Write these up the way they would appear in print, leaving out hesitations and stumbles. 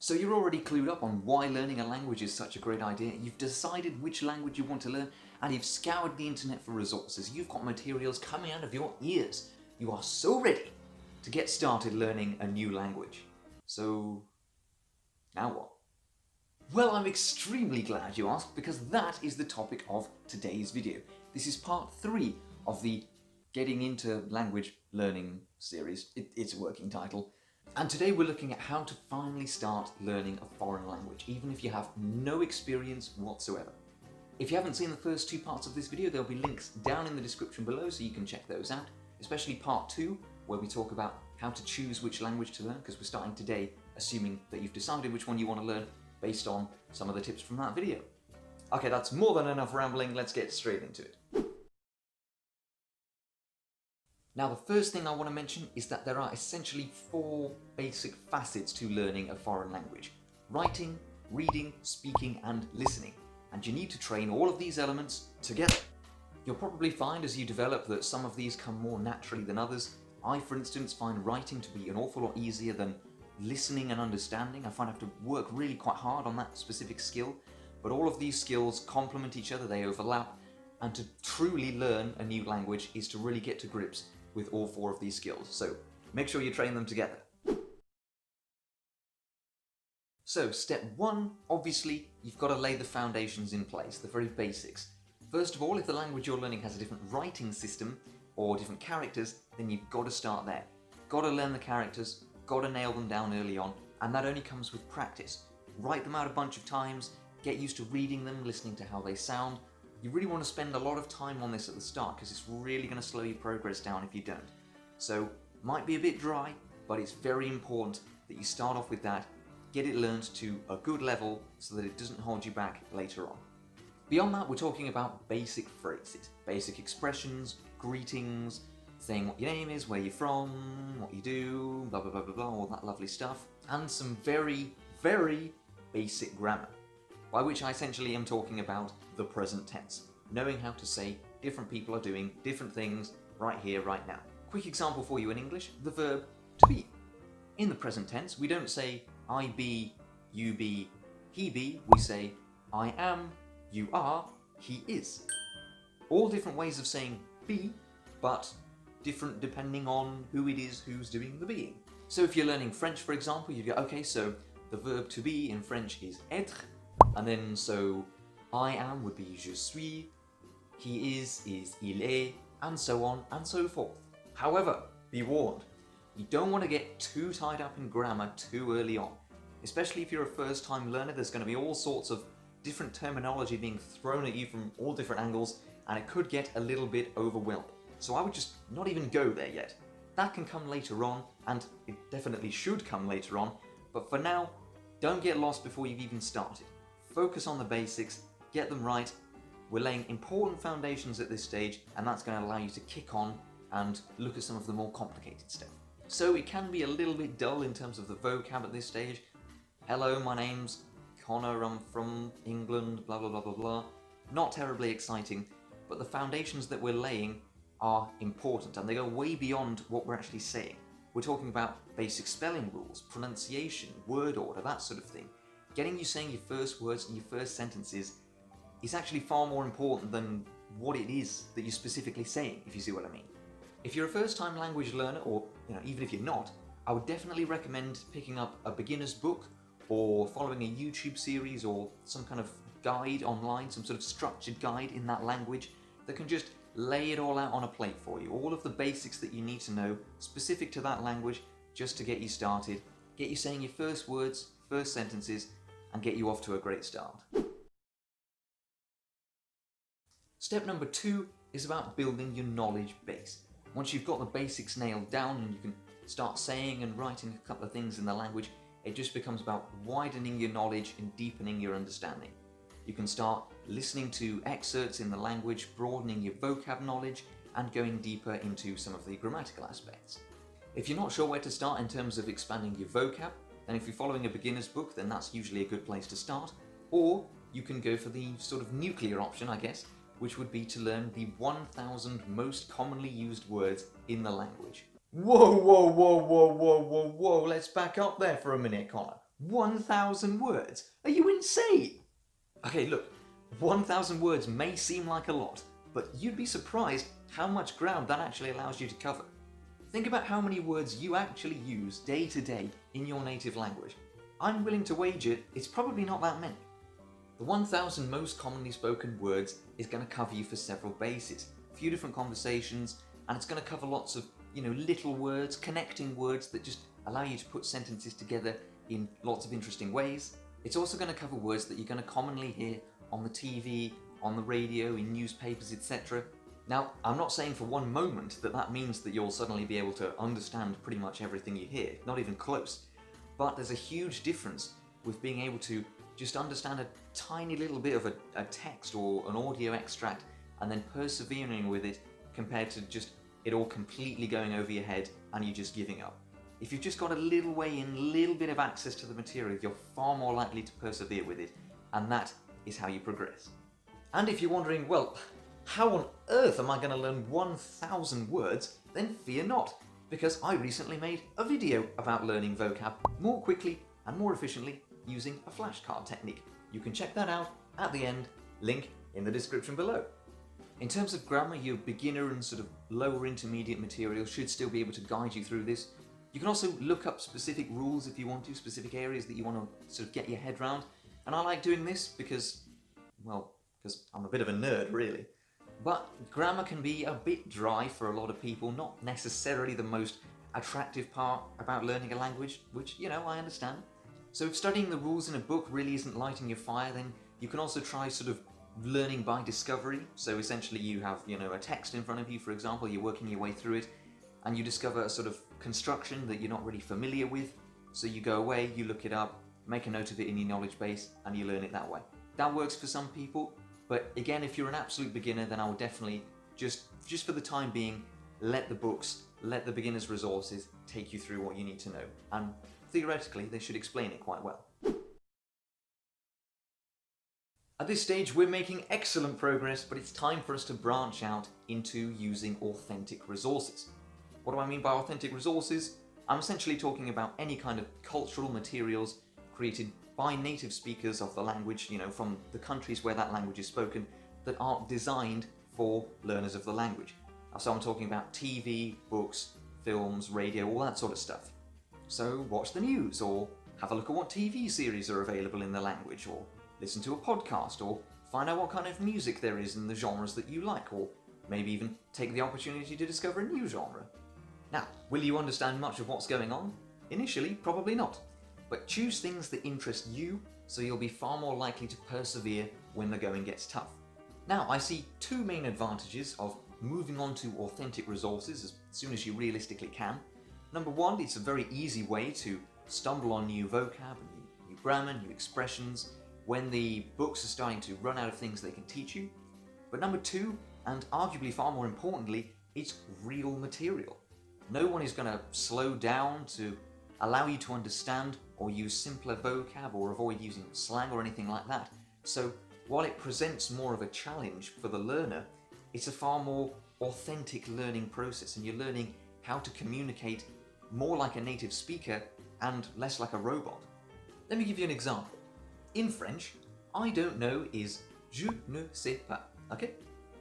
So you're already clued up on why learning a language is such a great idea. You've decided which language you want to learn, and you've scoured the internet for resources. You've got materials coming out of your ears. You are so ready to get started learning a new language. So, now what? Well, I'm extremely glad you asked, because that is the topic of today's video. This is part 3 of the Getting into Language Learning series. It's a working title. And today we're looking at how to finally start learning a foreign language, even if you have no experience whatsoever. If you haven't seen the first 2 parts of this video, there'll be links down in the description below so you can check those out, especially part 2, where we talk about how to choose which language to learn, because we're starting today assuming that you've decided which one you want to learn based on some of the tips from that video. Okay, that's more than enough rambling, let's get straight into it. Now, the first thing I want to mention is that there are essentially 4 basic facets to learning a foreign language: writing, reading, speaking, and listening. And you need to train all of these elements together. You'll probably find as you develop that some of these come more naturally than others. I, for instance, find writing to be an awful lot easier than listening and understanding. I find I have to work really quite hard on that specific skill, but all of these skills complement each other, they overlap, and to truly learn a new language is to really get to grips with all 4 of these skills, so make sure you train them together. So step 1, obviously, you've got to lay the foundations in place, the very basics. First of all, if the language you're learning has a different writing system or different characters, then you've got to start there. Got to learn the characters, got to nail them down early on, and that only comes with practice. Write them out a bunch of times, get used to reading them, listening to how they sound. You really want to spend a lot of time on this at the start, because it's really going to slow your progress down if you don't. So, might be a bit dry, but it's very important that you start off with that, get it learned to a good level so that it doesn't hold you back later on. Beyond that, we're talking about basic phrases, basic expressions, greetings, saying what your name is, where you're from, what you do, blah blah blah blah blah, all that lovely stuff, and some very, very basic grammar, by which I essentially am talking about the present tense, knowing how to say different people are doing different things right here, right now. Quick example for you in English, the verb to be. In the present tense, we don't say I be, you be, he be, we say I am, you are, he is. All different ways of saying be, but different depending on who it is who's doing the being. So if you're learning French, for example, you go, okay, so the verb to be in French is être, and then so I am would be je suis, he is il est, and so on and so forth. However, be warned, you don't want to get too tied up in grammar too early on. Especially if you're a first-time learner, there's going to be all sorts of different terminology being thrown at you from all different angles, and it could get a little bit overwhelming. So I would just not even go there yet. That can come later on, and it definitely should come later on, but for now, don't get lost before you've even started. Focus on the basics, get them right. We're laying important foundations at this stage, and that's going to allow you to kick on and look at some of the more complicated stuff. So it can be a little bit dull in terms of the vocab at this stage. Hello, my name's Connor, I'm from England, blah blah blah blah blah. Not terribly exciting, but the foundations that we're laying are important, and they go way beyond what we're actually saying. We're talking about basic spelling rules, pronunciation, word order, that sort of thing. Getting you saying your first words and your first sentences is actually far more important than what it is that you're specifically saying, if you see what I mean. If you're a first-time language learner, or even if you're not, I would definitely recommend picking up a beginner's book or following a YouTube series or some kind of guide online, some sort of structured guide in that language that can just lay it all out on a plate for you. All of the basics that you need to know specific to that language just to get you started, get you saying your first words, first sentences, and get you off to a great start. Step number 2 is about building your knowledge base. Once you've got the basics nailed down and you can start saying and writing a couple of things in the language, it just becomes about widening your knowledge and deepening your understanding. You can start listening to excerpts in the language, broadening your vocab knowledge, and going deeper into some of the grammatical aspects. If you're not sure where to start in terms of expanding your vocab, then if you're following a beginner's book, then that's usually a good place to start. Or you can go for the sort of nuclear option, I guess, which would be to learn the 1,000 most commonly used words in the language. Whoa, whoa, whoa, whoa, whoa, whoa, whoa, let's back up there for a minute, Connor. 1,000 words? Are you insane? Okay, look, 1,000 words may seem like a lot, but you'd be surprised how much ground that actually allows you to cover. Think about how many words you actually use day to day in your native language. I'm willing to wager it's probably not that many. The 1,000 most commonly spoken words is going to cover you for several bases, a few different conversations, and it's going to cover lots of, little words, connecting words that just allow you to put sentences together in lots of interesting ways. It's also going to cover words that you're going to commonly hear on the TV, on the radio, in newspapers, etc. Now, I'm not saying for one moment that that means that you'll suddenly be able to understand pretty much everything you hear, not even close. But there's a huge difference with being able to just understand a tiny little bit of a text or an audio extract and then persevering with it compared to just it all completely going over your head and you just giving up. If you've just got a little way in, a little bit of access to the material, you're far more likely to persevere with it, and that is how you progress. And if you're wondering, well, how on earth am I going to learn 1,000 words? Then fear not, because I recently made a video about learning vocab more quickly and more efficiently using a flashcard technique. You can check that out at the end, link in the description below. In terms of grammar, your beginner and sort of lower intermediate material should still be able to guide you through this. You can also look up specific rules if you want to, specific areas that you want to sort of get your head around. And I like doing this because I'm a bit of a nerd, really. But grammar can be a bit dry for a lot of people, not necessarily the most attractive part about learning a language, which, I understand. So if studying the rules in a book really isn't lighting your fire, then you can also try sort of learning by discovery. So essentially you have, a text in front of you, for example, you're working your way through it, and you discover a sort of construction that you're not really familiar with. So you go away, you look it up, make a note of it in your knowledge base, and you learn it that way. That works for some people, but again, if you're an absolute beginner, then I would definitely, just for the time being, let the books, let the beginner's resources take you through what you need to know. And theoretically, they should explain it quite well. At this stage, we're making excellent progress, but it's time for us to branch out into using authentic resources. What do I mean by authentic resources? I'm essentially talking about any kind of cultural materials created by native speakers of the language, from the countries where that language is spoken, that are designed for learners of the language. So I'm talking about TV, books, films, radio, all that sort of stuff. So watch the news, or have a look at what TV series are available in the language, or listen to a podcast, or find out what kind of music there is in the genres that you like, or maybe even take the opportunity to discover a new genre. Now, will you understand much of what's going on? Initially, probably not. But choose things that interest you, so you'll be far more likely to persevere when the going gets tough. Now, I see two main advantages of moving on to authentic resources as soon as you realistically can. Number one, it's a very easy way to stumble on new vocab, new grammar, new expressions, when the books are starting to run out of things they can teach you. But number two, and arguably far more importantly, it's real material. No one is going to slow down to allow you to understand or use simpler vocab or avoid using slang or anything like that. So while it presents more of a challenge for the learner, it's a far more authentic learning process, and you're learning how to communicate more like a native speaker and less like a robot. Let me give you an example. In French, I don't know is je ne sais pas, okay?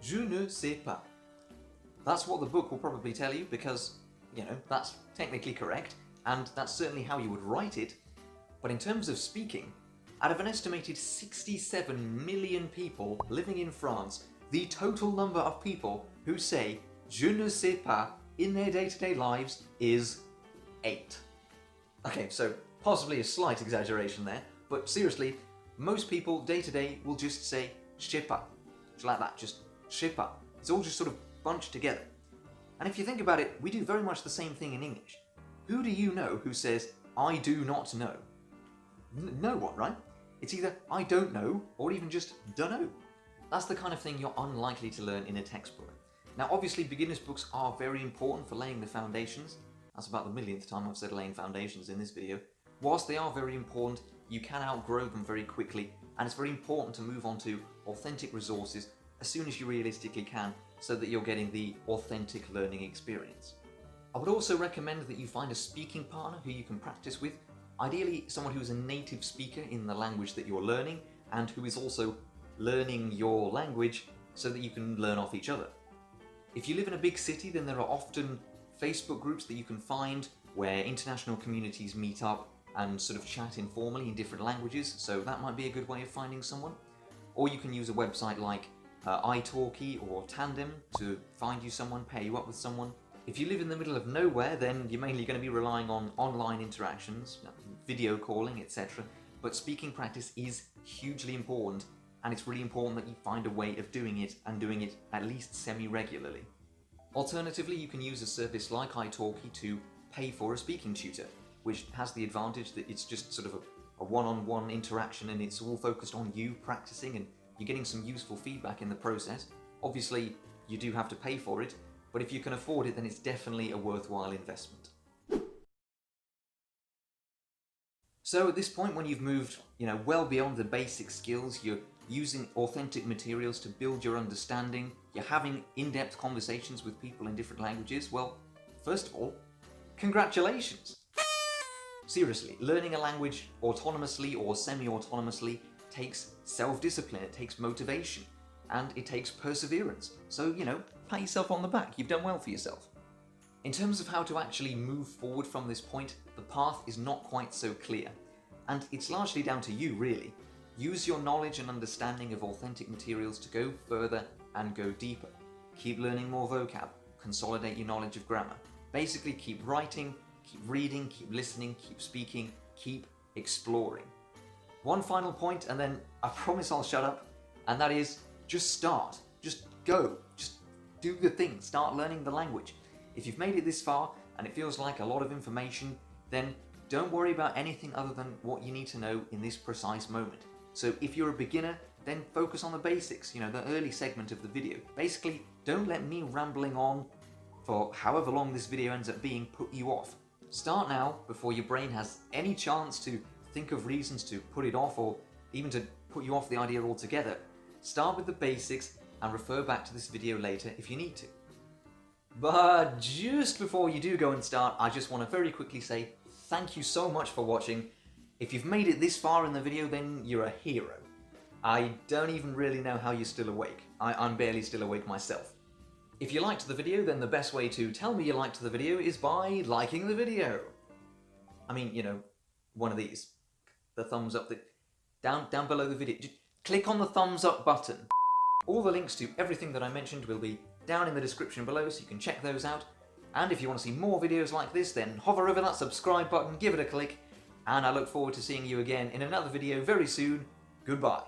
Je ne sais pas. That's what the book will probably tell you because, that's technically correct, and that's certainly how you would write it. But in terms of speaking, out of an estimated 67 million people living in France, the total number of people who say je ne sais pas in their day-to-day lives is 8. Okay, so possibly a slight exaggeration there, but seriously, most people day-to-day will just say je sais pas. Just like that, just je sais pas. It's all just sort of bunched together. And if you think about it, we do very much the same thing in English. Who do you know who says, I do not know? No one, right? It's either I don't know, or even just dunno. That's the kind of thing you're unlikely to learn in a textbook. Now obviously beginner's books are very important for laying the foundations. That's about the millionth time I've said laying foundations in this video. Whilst they are very important, you can outgrow them very quickly, and it's very important to move on to authentic resources as soon as you realistically can, so that you're getting the authentic learning experience. I would also recommend that you find a speaking partner who you can practice with. Ideally, someone who is a native speaker in the language that you're learning and who is also learning your language so that you can learn off each other. If you live in a big city, then there are often Facebook groups that you can find where international communities meet up and sort of chat informally in different languages, so that might be a good way of finding someone. Or you can use a website like italki or Tandem to find you someone, pair you up with someone. If you live in the middle of nowhere, then you're mainly going to be relying on online interactions, video calling, etc. But speaking practice is hugely important, and it's really important that you find a way of doing it and doing it at least semi-regularly. Alternatively, you can use a service like italki to pay for a speaking tutor, which has the advantage that it's just sort of a one-on-one interaction and it's all focused on you practicing and you're getting some useful feedback in the process. Obviously, you do have to pay for it, but if you can afford it, then it's definitely a worthwhile investment. So at this point, when you've moved, well beyond the basic skills, you're using authentic materials to build your understanding, you're having in-depth conversations with people in different languages, well, first of all, congratulations! Seriously, learning a language autonomously or semi-autonomously takes self-discipline, it takes motivation, and it takes perseverance. So, pat yourself on the back, you've done well for yourself. In terms of how to actually move forward from this point, the path is not quite so clear. And it's largely down to you, really. Use your knowledge and understanding of authentic materials to go further and go deeper. Keep learning more vocab, consolidate your knowledge of grammar. Basically, keep writing, keep reading, keep listening, keep speaking, keep exploring. One final point, and then I promise I'll shut up, and that is just start. Just go. Just do the thing. Start learning the language. If you've made it this far and it feels like a lot of information, then don't worry about anything other than what you need to know in this precise moment. So if you're a beginner, then focus on the basics, the early segment of the video. Basically, don't let me rambling on for however long this video ends up being put you off. Start now before your brain has any chance to think of reasons to put it off or even to put you off the idea altogether. Start with the basics and refer back to this video later if you need to. But just before you do go and start, I just want to very quickly say thank you so much for watching. If you've made it this far in the video, then you're a hero. I don't even really know how you're still awake. I'm barely still awake myself. If you liked the video, then the best way to tell me you liked the video is by liking the video. I mean, one of these. The thumbs up, down below the video. Just click on the thumbs up button. All the links to everything that I mentioned will be down in the description below, so you can check those out. And if you want to see more videos like this, then hover over that subscribe button, give it a click, and I look forward to seeing you again in another video very soon. Goodbye.